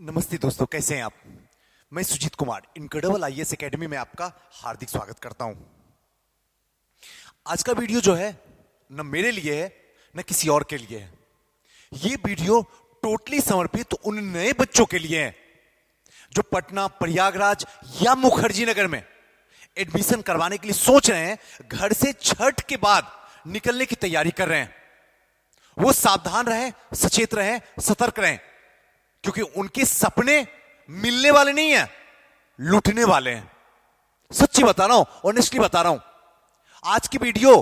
नमस्ते दोस्तों, कैसे हैं आप। मैं Sujit Kumar incredible IAS academy में आपका हार्दिक स्वागत करता हूं। आज का वीडियो जो है न मेरे लिए है न किसी और के लिए है। ये वीडियो टोटली समर्पित उन नए बच्चों के लिए है जो पटना, प्रयागराज या मुखर्जी नगर में एडमिशन करवाने के लिए सोच रहे हैं, घर से छठ के बाद निकलने की तैयारी कर रहे हैं। वो सावधान रहें, सचेत रहें, सतर्क रहें, क्योंकि उनके सपने मिलने वाले नहीं हैं, लूटने वाले हैं। सच्ची बता रहा हूं, ऑनेस्टली बता रहा हूं। आज की वीडियो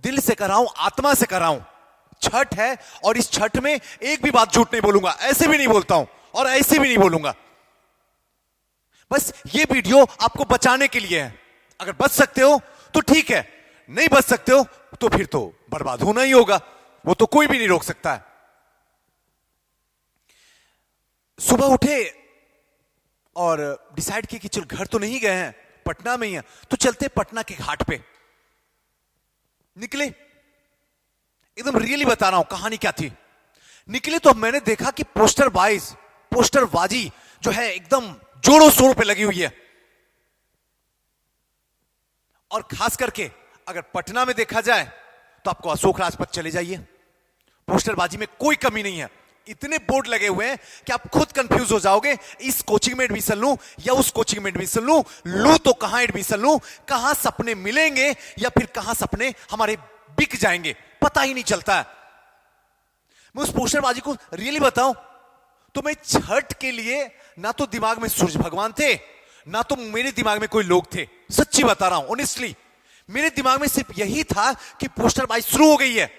दिल से कर रहा हूं, आत्मा से कर रहा हूं। छठ है और इस छठ में एक भी बात झूठ नहीं बोलूंगा, ऐसे भी नहीं बोलता हूं और ऐसे भी नहीं बोलूंगा। बस ये वीडियो आपको बचाने के लिए है। अगर बच सकते हो तो ठीक है, नहीं बच सकते हो तो फिर तो बर्बाद होना ही होगा, वो तो कोई भी नहीं रोक सकता है। सुबह उठे और डिसाइड किया कि चल घर तो नहीं गए हैं, पटना में ही है, तो चलते पटना के घाट पे निकले। एकदम रियली बता रहा हूं कहानी क्या थी। निकले तो मैंने देखा कि पोस्टरबाजी जो है एकदम जोरों शोरों पे लगी हुई है। और खास करके अगर पटना में देखा जाए तो आपको अशोक राजपथ चले जाइए, पोस्टरबाजी में कोई कमी नहीं है। इतने बोर्ड लगे हुए हैं कि आप खुद कंफ्यूज हो जाओगे, इस कोचिंग में एडमिशन लूं या उस कोचिंग में एडमिशन लूं तो कहां एडमिशन लूं, कहां सपने मिलेंगे या फिर कहां सपने हमारे बिक जाएंगे, पता ही नहीं चलता है। मैं उस पोस्टरबाजी को रियली बताऊं तो मैं छठ के लिए ना तो दिमाग में सूरज भगवान थे, ना तो मेरे दिमाग में कोई लोग थे। सच्ची बता रहा हूं, ऑनेस्टली मेरे दिमाग में सिर्फ यही था कि पोस्टरबाजी शुरू हो गई है।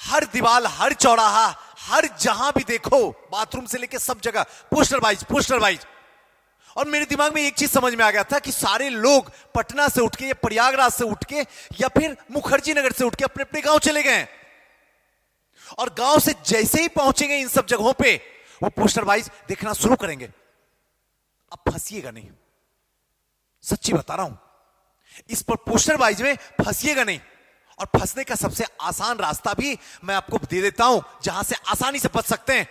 हर दीवार, हर चौराहा, हर जहां भी देखो, बाथरूम से लेकर सब जगह पोस्टरबाजी। और मेरे दिमाग में एक चीज समझ में आ गया था कि सारे लोग पटना से उठ के या प्रयागराज से उठ के या फिर मुखर्जी नगर से उठ के अपने अपने गांव चले गए। और गांव से जैसे ही पहुंचेंगे इन सब जगहों पे वो पोस्टरबाजी देखना शुरू करेंगे। अब फंसिएगा नहीं, सच्ची बता रहा हूं, इस पर पोस्टरबाजी में फंसिएगा नहीं। और फंसने का सबसे आसान रास्ता भी मैं आपको दे देता हूं, जहां से आसानी से बच सकते हैं,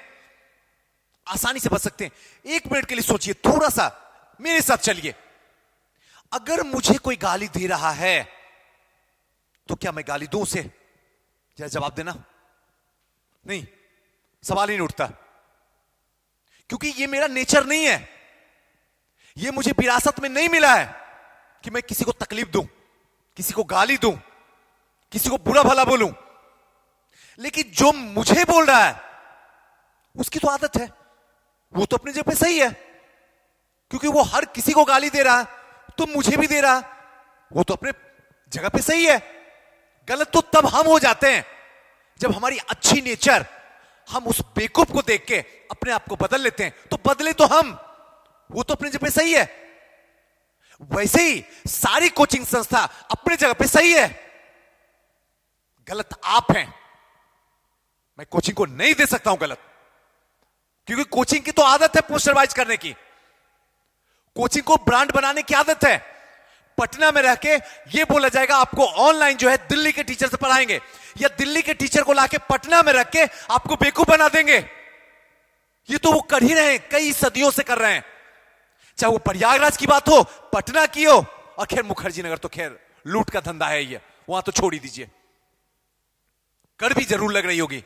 आसानी से बच सकते हैं। एक मिनट के लिए सोचिए, थोड़ा सा मेरे साथ चलिए। अगर मुझे कोई गाली दे रहा है तो क्या मैं गाली दूं उसे? जरा जवाब देना। नहीं, सवाल ही नहीं उठता, क्योंकि ये मेरा नेचर नहीं है। ये मुझे विरासत में नहीं मिला है कि मैं किसी को तकलीफ दूं, किसी को गाली दूं, किसी को बुरा भला बोलूं। लेकिन जो मुझे बोल रहा है उसकी तो आदत है, वो तो अपनी जगह पे सही है, क्योंकि वो हर किसी को गाली दे रहा है तो मुझे भी दे रहा है, वो तो अपने जगह पे सही है। गलत तो तब हम हो जाते हैं जब हमारी अच्छी नेचर, हम उस बेवकूफ को देख के अपने आप को बदल लेते हैं। तो बदले तो हम, वो तो अपनी जगह पे सही है। वैसे ही सारी कोचिंग संस्था अपनी जगह पे सही है, गलत आप हैं। मैं कोचिंग को नहीं दे सकता हूं गलत, क्योंकि कोचिंग की तो आदत है पोस्टरबाजी करने की, कोचिंग को ब्रांड बनाने की आदत है। पटना में रह के ये बोला जाएगा आपको ऑनलाइन जो है दिल्ली के टीचर से पढ़ाएंगे, या दिल्ली के टीचर को लाके पटना में रख के आपको बेवकूफ बना देंगे। ये तो वो कर ही रहे हैं, कई सदियों से कर रहे हैं। चाहे वो प्रयागराज की बात हो, पटना की हो, और खैर मुखर्जी नगर तो खैर लूट का धंधा है ये, वहां तो छोड़ ही दीजिए, कर भी जरूर लग रही होगी।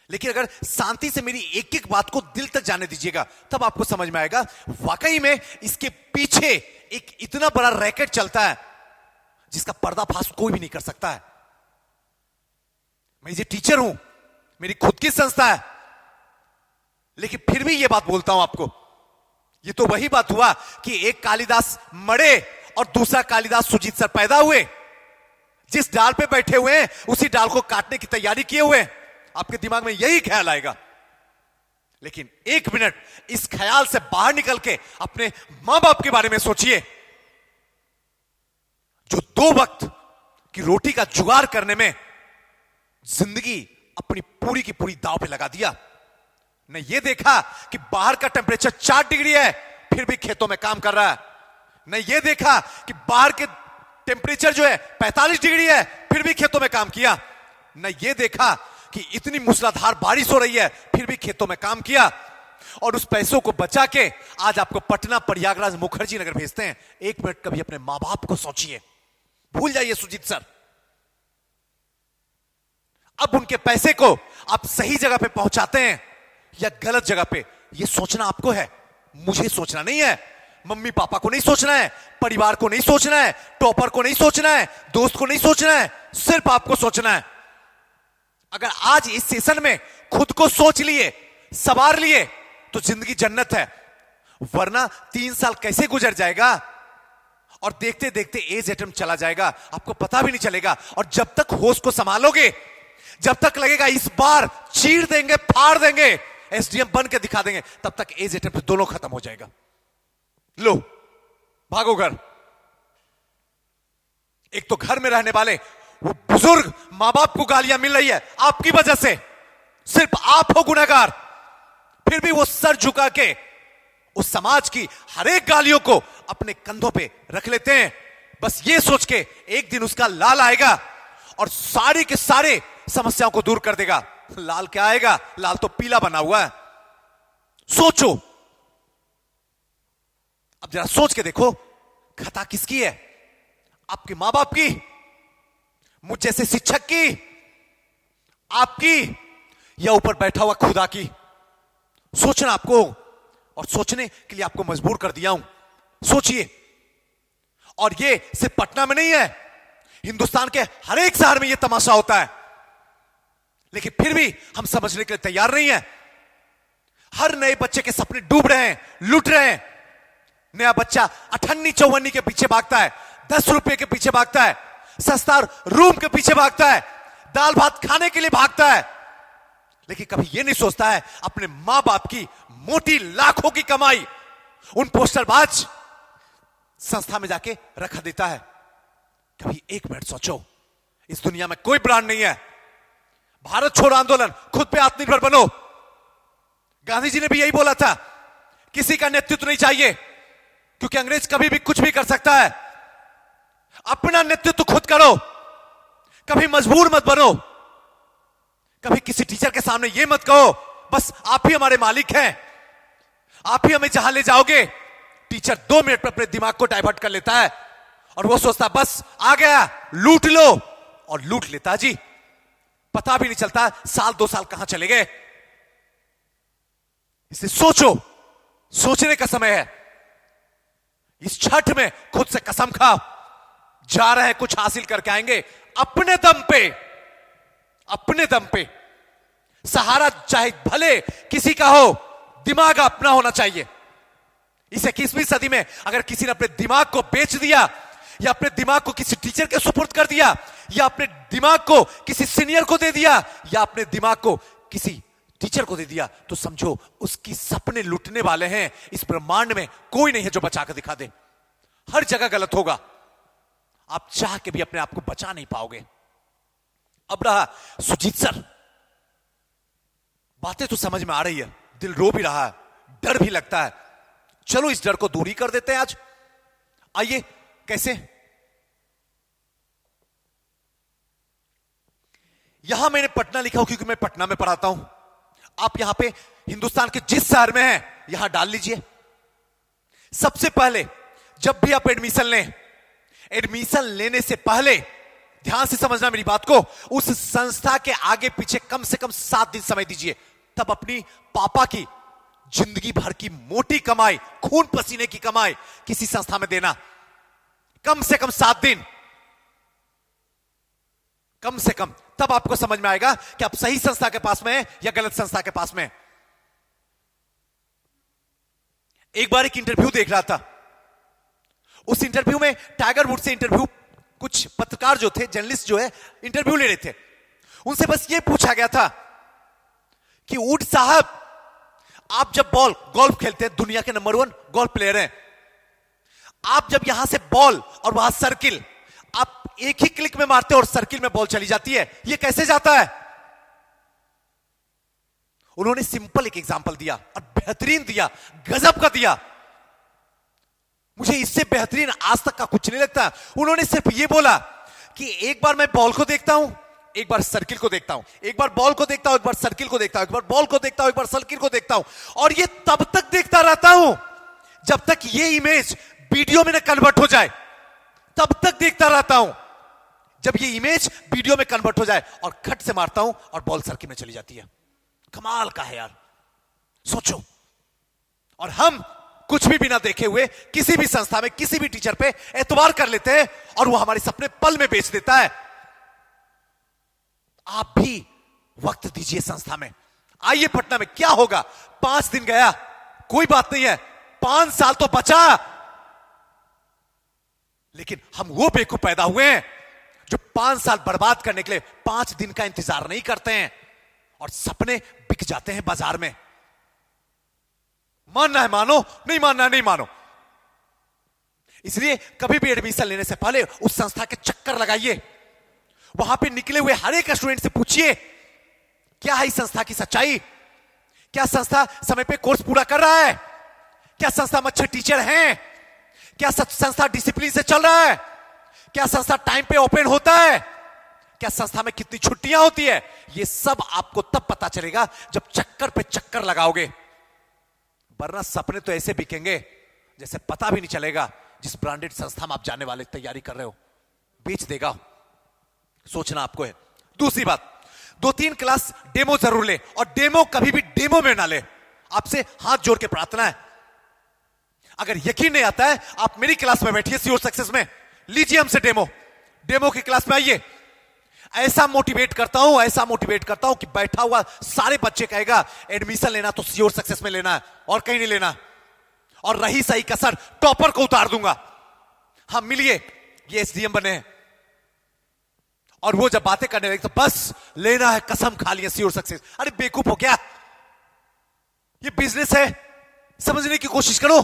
लेकिन अगर शांति से मेरी एक एक बात को दिल तक जाने दीजिएगा, तब आपको समझ में आएगा वाकई में इसके पीछे एक इतना बड़ा रैकेट चलता है जिसका पर्दाफाश कोई भी नहीं कर सकता है। मैं ये टीचर हूं, मेरी खुद की संस्था है, लेकिन फिर भी यह बात बोलता हूं आपको। ये तो वही बात हुआ कि एक कालिदास मरे और दूसरा कालिदास सुजीत सर पैदा हुए। जिस डाल पे बैठे हुए हैं उसी डाल को काटने की तैयारी किए हुए हैं। आपके दिमाग में यही ख्याल आएगा, लेकिन एक मिनट इस ख्याल से बाहर निकल के अपने मां बाप के बारे में सोचिए, जो 2 वक्त की रोटी का जुगाड़ करने में जिंदगी अपनी पूरी की पूरी दांव पे लगा दिया। ने ये देखा कि बाहर का टेंपरेचर 4 डिग्री है, फिर भी खेतों में काम कर रहा है। ने ये देखा कि बाहर के टेंपरेचर जो है 45 डिग्री है, फिर भी खेतों में काम किया। न ये देखा कि इतनी मूसलाधार बारिश हो रही है, फिर भी खेतों में काम किया। और उस पैसों को बचा के आज आपको पटना, प्रयागराज, मुखर्जी नगर भेजते हैं। एक मिनट कभी अपने मां बाप को सोचिए, भूल जाइए सुजीत सर। अब उनके पैसे को आप सही जगह पे पहुंचाते हैं या गलत जगह पे, यह सोचना आपको है, मुझे सोचना नहीं है, मम्मी पापा को नहीं सोचना है, परिवार को नहीं सोचना है, टॉपर को नहीं सोचना है, दोस्त को नहीं सोचना है, सिर्फ आपको सोचना है। अगर आज इस सेशन में खुद को सोच लिए, सवार लिए, तो जिंदगी जन्नत है। वरना 3 साल कैसे गुजर जाएगा और देखते देखते एज एटम चला जाएगा, आपको पता भी नहीं चलेगा। और जब तक होश को संभालोगे, जब तक लगेगा इस बार चीर देंगे, फाड़ देंगे, एसडीएम बन के दिखा देंगे, तब तक एज एटम दोनों खत्म हो जाएगा। लो भागो घर। एक तो घर में रहने वाले वो बुजुर्ग मां बाप को गालियां मिल रही है आपकी वजह से, सिर्फ आप हो गुनहगार, फिर भी वो सर झुका के उस समाज की हर एक गालियों को अपने कंधों पे रख लेते हैं, बस ये सोच के एक दिन उसका लाल आएगा और सारे के सारे समस्याओं को दूर कर देगा। लाल क्या आएगा, लाल तो पीला बना हुआ है। सोचो, अब जरा सोच के देखो, खता किसकी है, आपके मां बाप की, मुझ जैसे शिक्षक की, आपकी, या ऊपर बैठा हुआ खुदा की? सोचना आपको, और सोचने के लिए आपको मजबूर कर दिया हूं। सोचिए। और ये सिर्फ पटना में नहीं है, हिंदुस्तान के हर एक शहर में यह तमाशा होता है, लेकिन फिर भी हम समझने के लिए तैयार नहीं है। हर नए बच्चे के सपने डूब रहे हैं, लुट रहे हैं। नया बच्चा अठन्नी चौवन्नी के पीछे भागता है, 10 रुपए के पीछे भागता है, सस्ता रूम के पीछे भागता है, दाल भात खाने के लिए भागता है, लेकिन कभी यह नहीं सोचता है अपने मां बाप की मोटी लाखों की कमाई उन पोस्टरबाज संस्था में जाके रखा देता है। कभी एक मिनट सोचो, इस दुनिया में कोई ब्रांड नहीं है। भारत छोड़ो आंदोलन, खुद पे आत्मनिर्भर बनो। गांधी जी ने भी यही बोला था, किसी का नेतृत्व नहीं चाहिए, क्योंकि अंग्रेज कभी भी कुछ भी कर सकता है। अपना नेतृत्व खुद करो, कभी मजबूर मत बनो। कभी किसी टीचर के सामने यह मत कहो बस आप ही हमारे मालिक हैं, आप ही हमें जहां ले जाओगे। टीचर 2 मिनट में अपने दिमाग को डाइवर्ट कर लेता है और वो सोचता बस आ गया, लूट लो, और लूट लेता जी। पता भी नहीं चलता साल 2 साल कहां चले गए। इसलिए सोचो, सोचने का समय है। इस छठ में खुद से कसम खाओ, जा रहे हैं कुछ हासिल करके आएंगे, अपने दम पे, अपने दम पे। सहारा चाहे भले किसी का हो, दिमाग अपना होना चाहिए। इस 21वीं सदी में अगर किसी ने अपने दिमाग को बेच दिया, या अपने दिमाग को किसी टीचर के सुपुर्द कर दिया, या अपने दिमाग को किसी सीनियर को दे दिया, या अपने दिमाग को किसी टीचर को दे दिया, तो समझो उसकी सपने लुटने वाले हैं। इस ब्रह्मांड में कोई नहीं है जो बचा कर दिखा दे। हर जगह गलत होगा, आप चाह के भी अपने आप को बचा नहीं पाओगे। अब रहा सुजीत सर, बातें तो समझ में आ रही है, दिल रो भी रहा है, डर भी लगता है। चलो इस डर को दूर ही कर देते हैं आज। आइए, कैसे? यहां मैंने पटना लिखा हो क्योंकि मैं पटना में पढ़ाता हूं। आप यहां पे हिंदुस्तान के जिस शहर में हैं यहां डाल लीजिए। सबसे पहले जब भी आप एडमिशन लें, एडमिशन लेने से पहले ध्यान से समझना मेरी बात को, उस संस्था के आगे पीछे कम से कम 7 दिन समय दीजिए। तब अपनी पापा की जिंदगी भर की मोटी कमाई, खून पसीने की कमाई किसी संस्था में देना। कम से कम 7 दिन, कम से कम। तब आपको समझ में आएगा कि आप सही संस्था के पास में हैं या गलत संस्था के पास में हैं। एक बार एक इंटरव्यू देख रहा था। उस इंटरव्यू में टाइगर वुड से इंटरव्यू, कुछ पत्रकार जो थे, जर्नलिस्ट जो है, इंटरव्यू ले रहे थे। उनसे बस ये पूछा गया था कि वुड साहब, आप जब गोल्फ खेलते हैं, दुनिया के नंबर 1 गोल्फ प्लेयर हैं, आप जब यहां से बॉल और वहां सर्किल, आप एक ही क्लिक में मारते हैं और सर्किल में बॉल चली जाती है, ये कैसे जाता है? उन्होंने सिंपल एक एग्जांपल दिया और बेहतरीन दिया, गजब का दिया। मुझे इससे बेहतरीन आज तक का कुछ नहीं लगता। उन्होंने सिर्फ ये बोला कि एक बार मैं बॉल को देखता हूं, एक बार सर्किल को देखता हूं, एक बार बॉल को देखता हूं, एक बार सर्किल को देखता हूं, एक बार बॉल को देखता हूं, एक बार सर्किल को देखता हूं, और ये तब तक देखता रहता हूं जब तक ये इमेज वीडियो में ना कन्वर्ट हो जाए। तब तक देखता रहता हूं जब ये इमेज वीडियो में कन्वर्ट हो जाए, और खट से मारता हूं और बॉल सर्किल में चली जाती है। कमाल का है यार, सोचो। और हम कुछ भी बिना देखे हुए किसी भी संस्था में किसी भी टीचर पे एतबार कर लेते हैं और वो हमारे सपने पल में बेच देता है। आप भी वक्त दीजिए संस्था में। आइए पटना में, क्या होगा? 5 दिन गया, कोई बात नहीं है, 5 साल तो बचा। लेकिन हम वो बेवकूफ पैदा हुए हैं जो 5 साल बर्बाद करने के लिए 5 दिन का इंतजार नहीं करते हैं और सपने बिक जाते हैं बाजार में। मानना है मानो, नहीं मानना है नहीं मानो। इसलिए कभी भी एडमिशन लेने से पहले उस संस्था के चक्कर लगाइए। वहां पे निकले हुए हर एक स्टूडेंट से पूछिए क्या है इस संस्था की सच्चाई। क्या संस्था समय पे कोर्स पूरा कर रहा है? क्या संस्था में अच्छे टीचर हैं? क्या संस्था डिसिप्लिन से चल रहा है? क्या संस्था टाइम पे ओपन होता है? क्या संस्था में कितनी छुट्टियां होती है? ये सब आपको तब पता चलेगा जब चक्कर पे चक्कर लगाओगे, वरना सपने तो ऐसे बिकेंगे जैसे पता भी नहीं चलेगा जिस ब्रांडेड संस्था में आप जाने वाले तैयारी कर रहे हो बेच देगा। सोचना आपको है। दूसरी बात, 2-3 क्लास डेमो जरूर ले, और डेमो कभी भी डेमो में ना ले। आपसे हाथ जोड़ के प्रार्थना है, अगर यकीन नहीं आता है आप मेरी क्लास में बैठिए सी योर सक्सेस में, लीजिए हमसे डेमो। डेमो की क्लास में आइए, ऐसा मोटिवेट करता हूं, ऐसा मोटिवेट करता हूं कि बैठा हुआ सारे बच्चे कहेगा एडमिशन लेना तो सी योर सक्सेस में लेना है और कहीं नहीं लेना। और रही सही कसर, टॉपर को उतार दूंगा। हम मिलिए, ये एसडीएम बने हैं और वो जब बातें करने लगे तो बस लेना है, कसम खा लिया सी योर सक्सेस। अरे बेवकूफ हो क्या? ये बिजनेस है, समझने की कोशिश करो।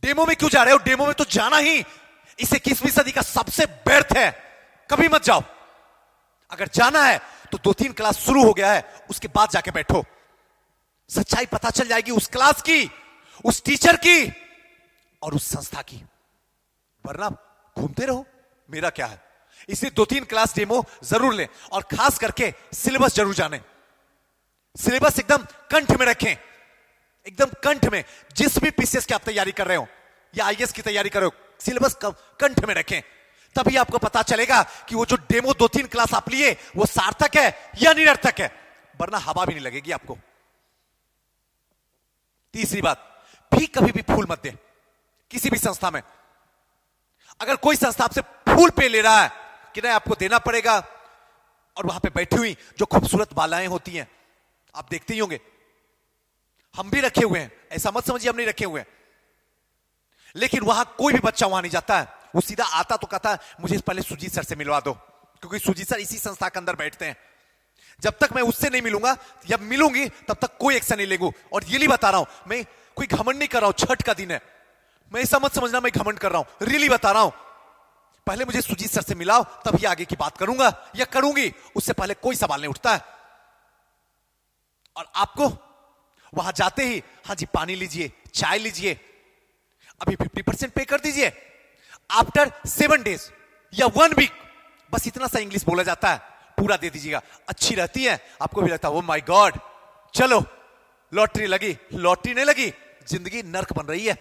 डेमो में क्यों जा रहे हो? डेमो में तो जाना ही इस 21वीं सदी का सबसे व्यर्थ है, कभी मत जाओ। अगर जाना है तो 2-3 क्लास शुरू हो गया है, उसके बाद जाके बैठो, सच्चाई पता चल जाएगी उस क्लास की, उस टीचर की और उस संस्था की। वरना घूमते रहो, मेरा क्या है। इसलिए 2-3 क्लास डेमो जरूर लें, और खास करके सिलेबस जरूर जाने। सिलेबस एकदम कंठ में रखें, एकदम कंठ में। जिस भी पीसीएस की आप तैयारी कर रहे हो या आईएएस की तैयारी कर रहे हो, सिलेबस कंठ में रखें। तभी आपको पता चलेगा कि वो जो डेमो 2-3 क्लास आप लिए वो सार्थक है या निरर्थक है, वरना हवा भी नहीं लगेगी आपको। तीसरी बात, भी कभी भी फूल मत दे किसी भी संस्था में। अगर कोई संस्था आपसे फूल पे ले रहा है कि नहीं आपको देना पड़ेगा, और वहां पे बैठी हुई जो खूबसूरत बालाएं होती हैं, आप देखते ही होंगे, हम भी रखे हुए हैं, ऐसा मत समझिए हम नहीं रखे हुए हैं। लेकिन वहां कोई भी बच्चा वहां नहीं जाता है, वो सीधा आता तो कहता है मुझे पहले सुजीत सर से मिलवा दो, क्योंकि सुजीत सर इसी संस्था के अंदर बैठते हैं। जब तक मैं उससे नहीं मिलूंगा, जब मिलूंगी तब तक कोई एक्शन नहीं लेंगे। और ये नहीं बता रहा हूं मैं, कोई घमंड नहीं कर रहा हूं, छठ का दिन है, मैं ऐसा मत समझना मैं घमंड कर रहा हूं, रियली बता रहा हूं। पहले मुझे सुजीत सर से मिलाओ, तभी आगे की बात करूंगा या करूंगी, उससे पहले कोई सवाल नहीं उठता है। और आपको वहां जाते ही हाँ जी पानी लीजिए, चाय लीजिए, अभी 50% पे कर दीजिए, आफ्टर 7 डेज या 1 वीक, बस इतना सा इंग्लिश बोला जाता है, पूरा दे दीजिएगा। अच्छी रहती है, आपको भी लगता है ओ माय गॉड, चलो लॉटरी लगी। लॉटरी नहीं लगी, जिंदगी नर्क बन रही है।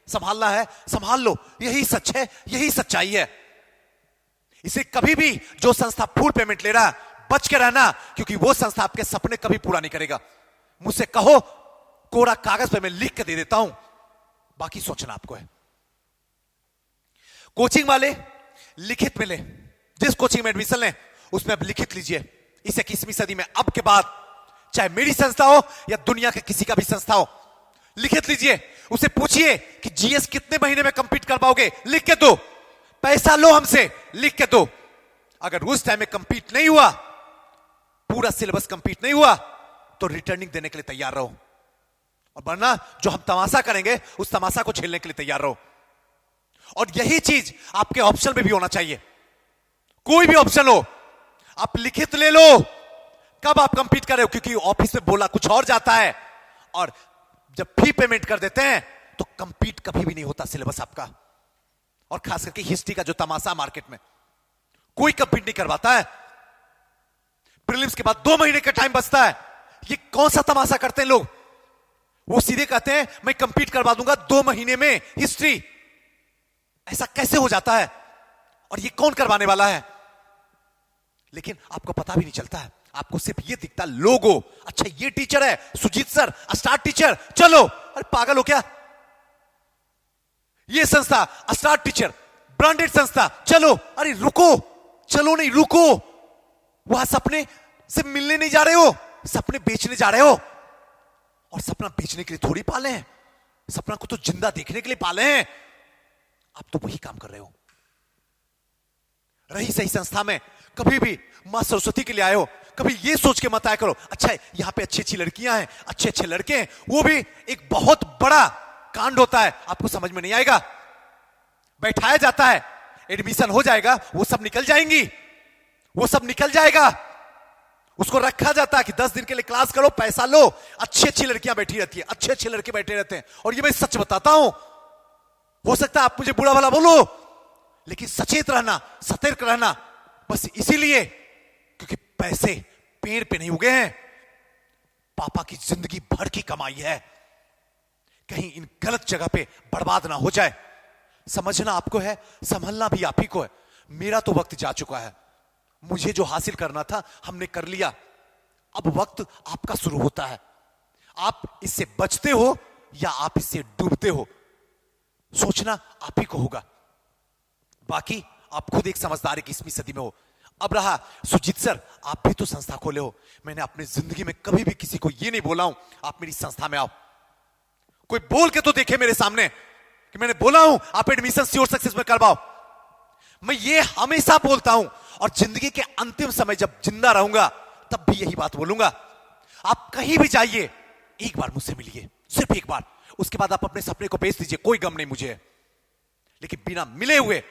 संभालना है संभाल लो, यही सच है, यही सच्चाई है। इसे कभी भी जो संस्था फुल पेमेंट ले रहा है, बच के रहना, क्योंकि वो संस्था आपके सपने कभी पूरा नहीं करेगा। मुझसे कहो, कोरा कागज पे मैं लिख के दे देता हूं, बाकी सोचना आपको है। कोचिंग वाले लिखित में ले, जिस कोचिंग में एडमिशन लें उसमें आप लिखित लीजिए। इस 21वीं सदी में अब के बाद, चाहे मेरी संस्था हो या दुनिया के किसी का भी संस्था हो, लिखित लीजिए। उसे पूछिए कि जीएस कितने महीने में कंप्लीट कर पाओगे, लिख के दो। पैसा लो हमसे, लिख के दो। अगर उस टाइम में कंप्लीट नहीं हुआ, पूरा सिलेबस कंप्लीट नहीं हुआ, तो रिटर्निंग देने के लिए तैयार रहो। और वरना जो हम तमाशा करेंगे, उस तमाशा को झेलने के लिए तैयार रहो। और यही चीज आपके ऑप्शन में भी होना चाहिए। कोई भी ऑप्शन हो, आप लिखित ले लो कब आप कंप्लीट कर रहे हो, क्योंकि ऑफिस में बोला कुछ और जाता है, और जब फी पेमेंट कर देते हैं तो कंप्लीट कभी भी नहीं होता सिलेबस आपका। और खास करके हिस्ट्री का जो तमाशा मार्केट में, कोई कंप्लीट नहीं करवाता है। प्रीलिम्स के बाद 2 महीने का टाइम बचता है। ये कौन सा तमाशा करते हैं लोग? वो सीधे कहते हैं मैं कंप्लीट करवा दूंगा 2 महीने में हिस्ट्री। ऐसा कैसे हो जाता है? और ये कौन करवाने वाला है? लेकिन आपको पता भी नहीं चलता है, आपको सिर्फ ये दिखता लोगो। अच्छा ये टीचर है सुजीत सर, स्टार्ट टीचर, चलो। अरे पागल हो क्या? ये संस्था स्टार्ट टीचर, ब्रांडेड संस्था, चलो। अरे रुको, चलो नहीं, रुको। वहां सपने से मिलने नहीं जा रहे हो, सपने बेचने जा रहे हो। और सपना बेचने के लिए थोड़ी पाले हैं, सपना को तो जिंदा देखने के लिए पाले हैं। आप तो वही काम कर रहे हो। रही सही संस्था में कभी भी मां सरस्वती के लिए आए हो, कभी ये सोच के मत आया करो अच्छा यहां पे अच्छी अच्छी लड़कियां हैं, अच्छे अच्छे लड़के हैं। वो भी एक बहुत बड़ा कांड होता है, आपको समझ में नहीं आएगा। बैठाया जाता है, एडमिशन हो जाएगा, वो सब निकल जाएंगी, वो सब निकल जाएगा। उसको रखा जाता है कि 10 दिन के लिए क्लास करो, पैसा लो। अच्छी अच्छी लड़कियां बैठी रहती है, अच्छे अच्छे लड़के बैठे रहते हैं। और ये मैं सच बताता हूं, हो सकता है आप मुझे बुरा भला बोलो, लेकिन सचेत रहना, सतर्क रहना। बस इसीलिए क्योंकि पैसे पेड़ पे नहीं उगे हैं, पापा की जिंदगी भर की कमाई है। कहीं इन गलत जगह पे बर्बाद ना हो जाए। समझना आपको है, संभलना भी आप ही को है। मेरा तो वक्त जा चुका है, मुझे जो हासिल करना था हमने कर लिया। अब वक्त आपका शुरू होता है। आप इससे बचते हो या आप इससे डूबते हो, सोचना आप ही को होगा। बाकी आप खुद एक समझदार 21वीं सदी में हो। अब रहा सुजीत सर, आप भी तो संस्था खोले हो। मैंने अपनी जिंदगी में कभी भी किसी को यह नहीं बोला हूं आप मेरी संस्था में आओ। कोई बोल के तो देखे मेरे सामने कि मैंने बोला हूं आप एडमिशन श्योर सक्सेस में करवाओ। मैं ये हमेशा बोलता हूं और जिंदगी के अंतिम समय जब जिंदा रहूंगा तब भी यही बात बोलूंगा। आप कहीं भी जाइए, एक बार मुझसे मिलिए, सिर्फ एक बार। उसके बाद आप अपने सपने को बेच दीजिए, कोई गम नहीं मुझे। लेकिन बिना मिले हुए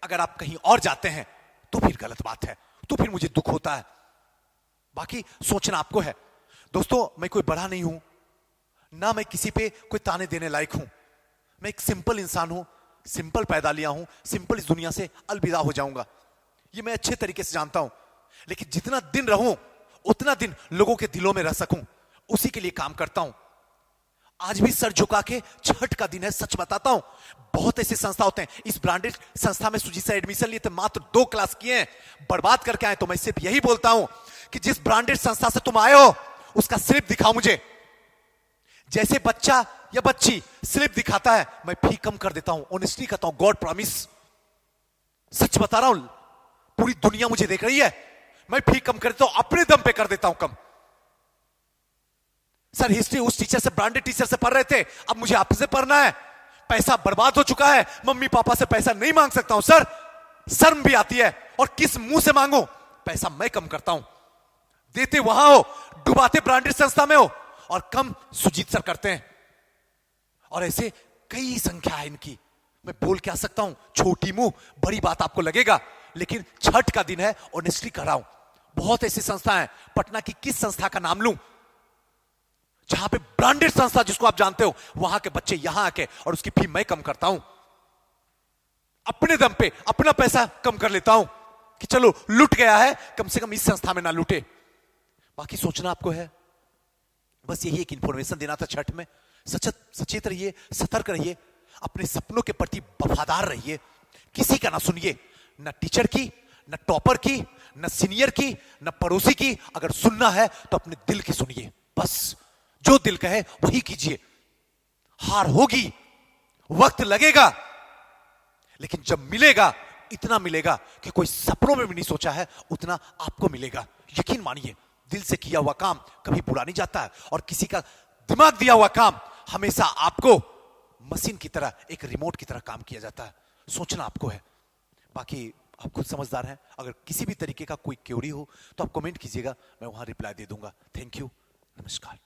अगर आप कहीं और जाते हैं तो फिर गलत बात है, तो फिर मुझे दुख होता है। बाकी सोचना आपको है। दोस्तों मैं कोई बड़ा नहीं हूं, ना मैं किसी पे कोई ताने देने लायक हूं। मैं एक सिंपल इंसान हूं, सिंपल पैदा लिया हूं, सिंपल इस दुनिया से अलविदा हो जाऊंगा, ये मैं अच्छे तरीके से जानता हूं। लेकिन जितना दिन रहूं उतना दिन लोगों के दिलों में रह सकूं, उसी के लिए काम करता हूं। आज भी सर झुका के छठ का दिन है, सच बताता हूं। बहुत ऐसे संस्था होते हैं, इस ब्रांडेड संस्था में सुजीत सर एडमिशन लिए थे, मात्र 2 क्लास किए हैं, बर्बाद करके आए। तो मैं सिर्फ यही बोलता हूं कि जिस ब्रांडेड संस्था से तुम आए हो उसका स्लिप दिखाओ मुझे। जैसे बच्चा या बच्ची स्लिप दिखाता है, मैं फी कम कर देता हूं, ऑनेस्टली कहता हूं, गॉड प्रॉमिस, सच बता रहा हूं। पूरी दुनिया मुझे देख रही है, मैं फी कम कर देता हूं, अपने दम पे कर देता हूं कम। सर हिस्ट्री उस टीचर से, ब्रांडेड टीचर से पढ़ रहे थे, अब मुझे आपसे पढ़ना है। पैसा बर्बाद हो चुका है, मम्मी पापा से पैसा नहीं मांग सकता हूं सर, शर्म भी आती है। और किस मुंह से मांगू? पैसा मैं कम करता हूं, देते वहां हो, डुबाते ब्रांडेड संस्था में हो, और कम सुजीत सर करते हैं। और ऐसे कई संख्या है इनकी, मैं बोल क्या सकता हूं, छोटी मुंह बड़ी बात आपको लगेगा, लेकिन छठ का दिन है, ऑनेस्टली कर रहा हूं। बहुत ऐसी संस्था है, पटना की किस संस्था का नाम लूं जहां पे ब्रांडेड संस्था जिसको आप जानते हो, वहां के बच्चे यहां आके, और उसकी फी मैं कम करता हूं, अपने दम पे अपना पैसा कम कर लेता हूं कि चलो लूट गया है, कम से कम इस संस्था में ना लूटे। बाकी सोचना आपको है। बस यही एक इंफॉर्मेशन देना था छठ में। सचेत रहिए, सतर्क रहिए, अपने सपनों के प्रति वफादार रहिए, किसी का ना सुनिए, ना टीचर की, ना टॉपर की, ना सीनियर की, ना पड़ोसी की। अगर सुनना है तो अपने दिल की सुनिए, बस जो दिल कहे वही कीजिए। हार होगी, वक्त लगेगा, लेकिन जब मिलेगा, इतना मिलेगा कि कोई सपनों में भी नहीं सोचा है, उतना आपको मिलेगा। यकीन मानिए, दिल से किया हुआ काम कभी बुरा नहीं जाता है, और किसी का दिमाग दिया हुआ काम हमेशा आपको मशीन की तरह, एक रिमोट की तरह काम किया जाता है। सोचना आपको है। बाकी आप खुद समझदार हैं। अगर किसी भी तरीके का कोई क्वेरी हो तो आप कमेंट कीजिएगा, मैं वहां रिप्लाई दे दूंगा। थैंक यू, नमस्कार।